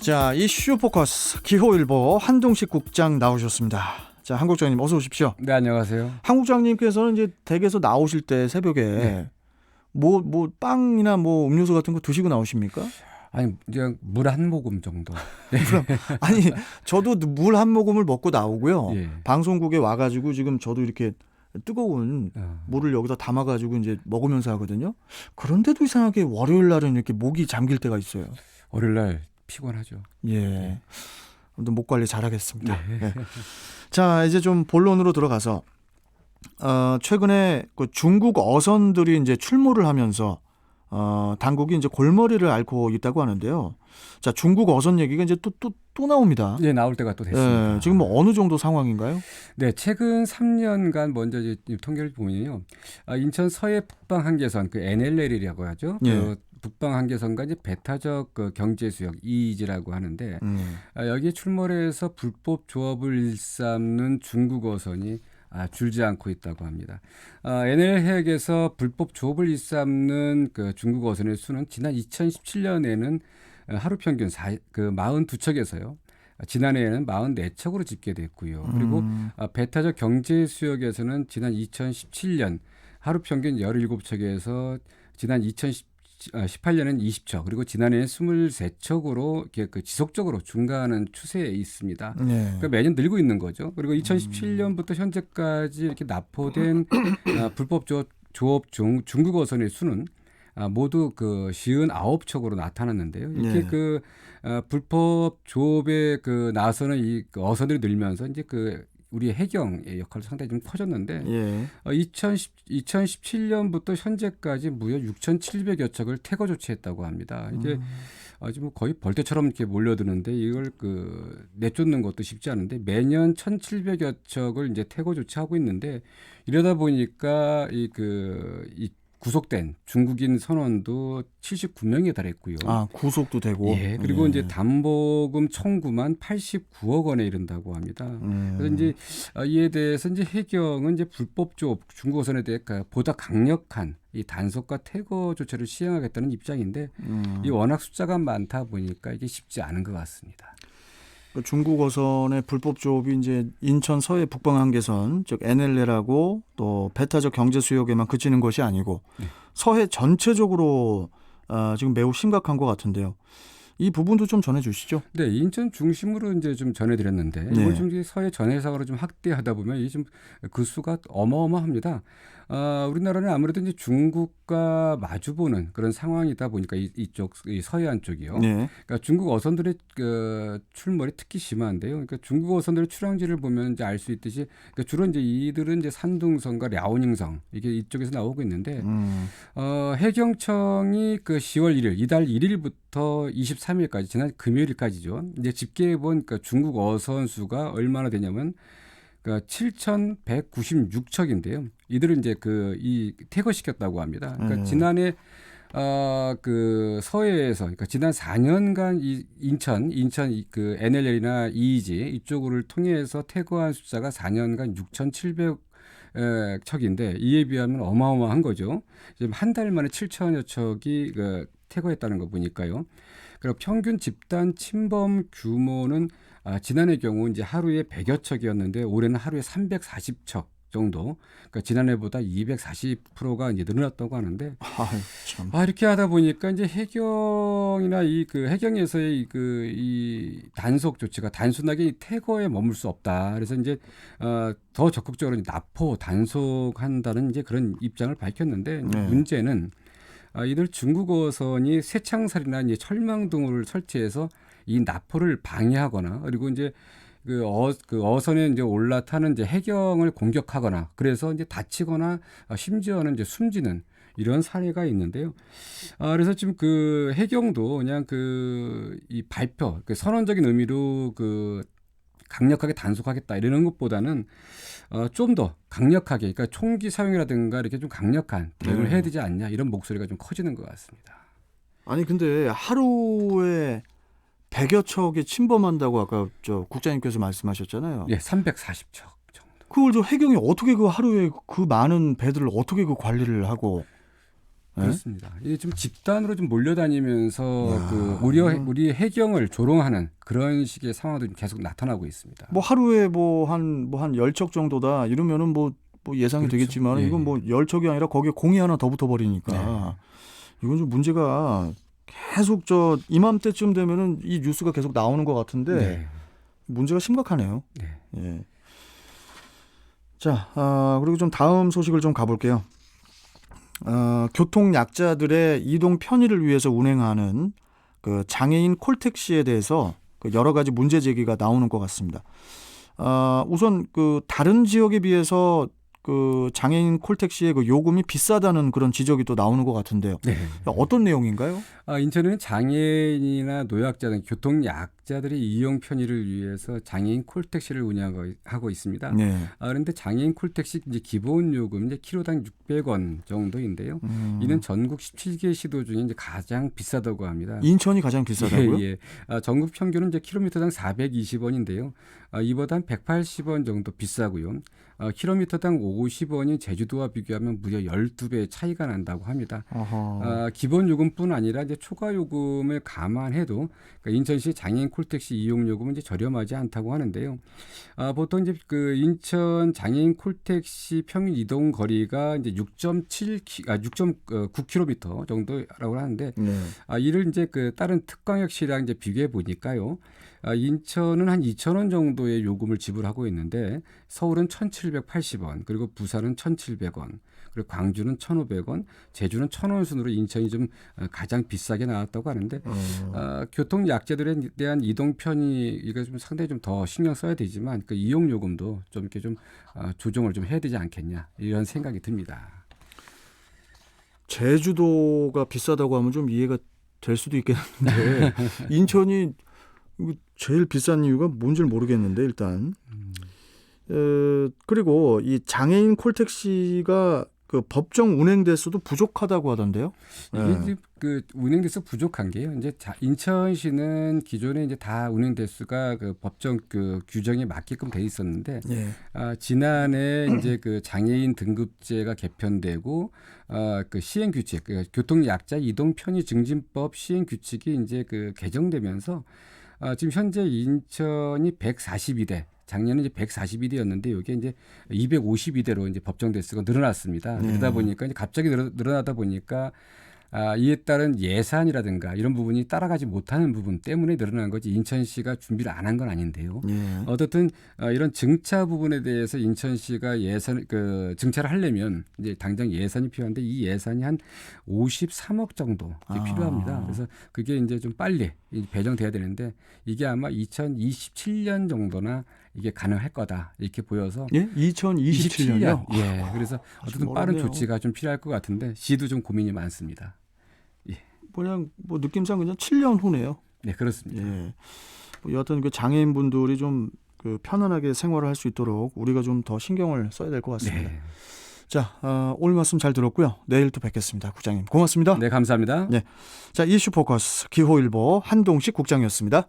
자, 이슈 포커스 기호일보 한동식 국장 나오셨습니다. 자, 한 국장님 어서 오십시오. 네, 안녕하세요. 한 국장님께서는 이제 댁에서 나오실 때 새벽에 네. 뭐 빵이나 뭐 음료수 같은 거 드시고 나오십니까? 아니, 그냥 물 한 모금 정도. 그럼 아니 저도 물 한 모금을 먹고 나오고요. 예. 방송국에 와가지고 지금 저도 이렇게 뜨거운 물을 여기다 담아가지고 이제 먹으면서 하거든요. 그런데도 이상하게 월요일 날은 이렇게 목이 잠길 때가 있어요. 월요일 날 피곤하죠. 예. 아무튼 목 관리 잘하겠습니다. 네. 예. 자, 이제 좀 본론으로 들어가서 최근에 그 중국 어선들이 이제 출몰을 하면서 당국이 이제 골머리를 앓고 있다고 하는데요. 자, 중국 어선 얘기가 이제 또 나옵니다. 네, 나올 때가 또 됐습니다. 예, 지금 뭐 어느 정도 상황인가요? 네, 최근 3년간 먼저 이제 통계를 보면요, 인천 서해 북방 한계선 그 NLL이라고 하죠. 예. 그 북방 한계선과 이제 배타적 그 경제 수역 EEZ라고 하는데 여기에 출몰해서 불법 조업을 일삼는 중국 어선이 줄지 않고 있다고 합니다. NL 해역에서 불법 조업을 일삼는 그 중국 어선의 수는 지난 2017년에는 하루 평균 42척에서요. 지난해에는 44척으로 집계됐고요. 그리고 배타적 경제 수역에서는 지난 2017년 하루 평균 17척에서 지난 2018년에는 20척, 그리고 지난해에 23척으로 그 지속적으로 증가하는 추세에 있습니다. 네. 그러니까 매년 늘고 있는 거죠. 그리고 2017년부터 현재까지 이렇게 납포된 불법 조업 중 중국 어선의 수는 모두 그 59척으로 나타났는데요. 이렇게 네. 그 불법 조업에 그 나서는 이 어선들이 늘면서 이제 그 우리 해경의 역할도 상당히 좀 커졌는데 예. 2017년부터 현재까지 무려 6,700여 척을 퇴거 조치했다고 합니다. 이게 아주 뭐 거의 벌떼처럼 이렇게 몰려드는데 이걸 그 내쫓는 것도 쉽지 않은데 매년 1,700여 척을 이제 퇴거 조치하고 있는데 이러다 보니까 이 구속된 중국인 선원도 79명에 달했고요. 구속도 되고. 예, 그리고 이제 담보금 청구만 89억 원에 이른다고 합니다. 그래서 이제 이에 대해서 이제 해경은 이제 불법 조업 중국 어선에 대해 보다 강력한 이 단속과 퇴거 조치를 시행하겠다는 입장인데 이 워낙 숫자가 많다 보니까 이게 쉽지 않은 것 같습니다. 중국 어선의 불법 조업이 이제 인천 서해 북방 한계선 즉 NLL하고 또 배타적 경제 수역에만 그치는 것이 아니고 서해 전체적으로 지금 매우 심각한 것 같은데요. 이 부분도 좀 전해주시죠. 네, 인천 중심으로 이제 좀 전해드렸는데 네. 이걸 좀 서해 전해상으로 좀 확대하다 보면 이게 좀 그 수가 어마어마합니다. 우리나라는 아무래도 이제 중국과 마주보는 그런 상황이다 보니까 이쪽 이 서해안 쪽이요. 네. 그러니까 중국 어선들의 그 출몰이 특히 심한데요. 그러니까 중국 어선들의 출항지를 보면 이제 알 수 있듯이 그러니까 주로 이제 이들은 이제 산둥성과 랴오닝성 이게 이쪽에서 나오고 있는데 해경청이 그 10월 1일 이달 1일부터 23일까지 지난 금요일까지죠. 이제 집계해 본 그러니까 중국 어선 수가 얼마나 되냐면 그러니까 7,196척인데요. 이들은 이제 이 퇴거시켰다고 합니다. 그러니까 지난해 그 서해에서 그러니까 지난 4년간 이 인천 그 NLL이나 EEZ 이쪽을 통해서 퇴거한 숫자가 4년간 6,700척인데 이에 비하면 어마어마한 거죠. 지금 한 달 만에 7천여 척이 퇴거했다는 거 보니까요. 그리고 평균 집단 침범 규모는 지난해 경우 이제 하루에 100여 척이었는데 올해는 하루에 340척 정도. 그러니까 지난해보다 240%가 이제 늘어났다고 하는데. 참. 이렇게 하다 보니까 이제 해경이나 해경에서의 이 단속 조치가 단순하게 이 퇴거에 머물 수 없다. 그래서 이제 더 적극적으로 납포 단속한다는 이제 그런 입장을 밝혔는데 문제는 이들 중국 어선이 쇠창살이나 이제 철망 등을 설치해서 이 납포를 방해하거나 그리고 이제 그 어선에 이제 올라타는 이제 해경을 공격하거나 그래서 이제 다치거나 심지어는 이제 숨지는 이런 사례가 있는데요. 그래서 지금 그 해경도 그냥 이 발표, 선언적인 의미로 강력하게 단속하겠다 이러는 것보다는 좀 더 강력하게, 그러니까 총기 사용이라든가 이렇게 좀 강력한 대응을 해야 되지 않냐 이런 목소리가 좀 커지는 것 같습니다. 아니 근데 하루에 100여 척이 침범한다고 아까 국장님께서 말씀하셨잖아요. 예, 340척 정도. 그걸 해경이 어떻게 하루에 그 많은 배들을 어떻게 관리를 하고 그렇습니다. 이게 좀 집단으로 좀 몰려다니면서 야. 우리 해경을 조롱하는 그런 식의 상황들이 계속 나타나고 있습니다. 뭐 하루에 뭐 한 10척 정도다 이러면은 뭐 예상이 그렇죠. 되겠지만 예. 이건 뭐 10척이 아니라 거기에 공이 하나 더 붙어 버리니까 네. 이건 좀 문제가 계속 이맘때쯤 되면은 이 뉴스가 계속 나오는 것 같은데 네. 문제가 심각하네요. 네. 예. 자, 그리고 좀 다음 소식을 좀 가볼게요. 교통 약자들의 이동 편의를 위해서 운행하는 그 장애인 콜택시에 대해서 그 여러 가지 문제 제기가 나오는 것 같습니다. 우선 그 다른 지역에 비해서 그 장애인 콜택시의 그 요금이 비싸다는 그런 지적이 또 나오는 것 같은데요. 네. 어떤 내용인가요? 인천에는 장애인이나 노약자 등 교통 약자들의 이용 편의를 위해서 장애인 콜택시를 운영하고 있습니다. 네. 그런데 장애인 콜택시 이제 기본 요금 이제 키로당 600원 정도인데요. 이는 전국 17개 시도 중에 이제 가장 비싸다고 합니다. 인천이 가장 비싸다고요? 예. 전국 평균은 이제 킬로미터당 420원인데요. 이보다 한 180원 정도 비싸고요. 킬로미터당 50원이 제주도와 비교하면 무려 12배 차이가 난다고 합니다. 기본 요금뿐 아니라 이제 초과 요금을 감안해도 그러니까 인천시 장애인 콜택시 이용 요금은 이제 저렴하지 않다고 하는데요. 보통 이제 그 인천 장애인 콜택시 평균 이동 거리가 이제 6.9km 정도라고 하는데 네. 이를 이제 그 다른 특광역시랑 이제 비교해 보니까요. 인천은 한 2,000원 정도의 요금을 지불하고 있는데 서울은 1,780원, 그리고 부산은 1,700원, 그리고 광주는 1,500원, 제주는 1,000원 순으로 인천이 좀 가장 비싸게 나왔다고 하는데 교통 약자들에 대한 이동 편의 이거 좀 상당히 좀 더 신경 써야 되지만 그 이용 요금도 좀 이렇게 좀 조정을 좀 해야 되지 않겠냐 이런 생각이 듭니다. 제주도가 비싸다고 하면 좀 이해가 될 수도 있겠는데 인천이 제일 비싼 이유가 뭔지를 모르겠는데 일단 그리고 이 장애인 콜택시가 그 법정 운행 대수도 부족하다고 하던데요. 이게 이제 그 운행 대수 부족한 게요. 이제 인천시는 기존에 이제 다 운행 대수가 그 법정 그 규정에 맞게끔 돼 있었는데 예. 지난해 이제 그 장애인 등급제가 개편되고 그 시행 규칙, 그 교통 약자 이동 편의 증진법 시행 규칙이 이제 그 개정되면서 지금 현재 인천이 142대, 작년에 이제 142대였는데 이게 이제 252대로 이제 법정 대수가 늘어났습니다. 그러다 보니까 이제 갑자기 늘어나다 보니까 이에 따른 예산이라든가 이런 부분이 따라가지 못하는 부분 때문에 늘어난 거지 인천시가 준비를 안 한 건 아닌데요. 예. 어떻든 이런 증차 부분에 대해서 인천시가 증차를 하려면 이제 당장 예산이 필요한데 이 예산이 한 53억 정도 필요합니다. 그래서 그게 이제 좀 빨리 배정돼야 되는데 이게 아마 2027년 정도나 이게 가능할 거다 이렇게 보여서 예? 2027년이요? 예. 그래서 어쨌든 빠른 어렵네요. 조치가 좀 필요할 것 같은데 시도 좀 고민이 많습니다. 그냥 뭐 느낌상 그냥 7년 후네요. 네, 그렇습니다. 예. 뭐 여하튼 그 장애인분들이 좀 그 편안하게 생활을 할 수 있도록 우리가 좀 더 신경을 써야 될 것 같습니다. 네. 자, 오늘 말씀 잘 들었고요. 내일 또 뵙겠습니다. 국장님 고맙습니다. 네, 감사합니다. 네. 자, 이슈 포커스 기호일보 한동식 국장이었습니다.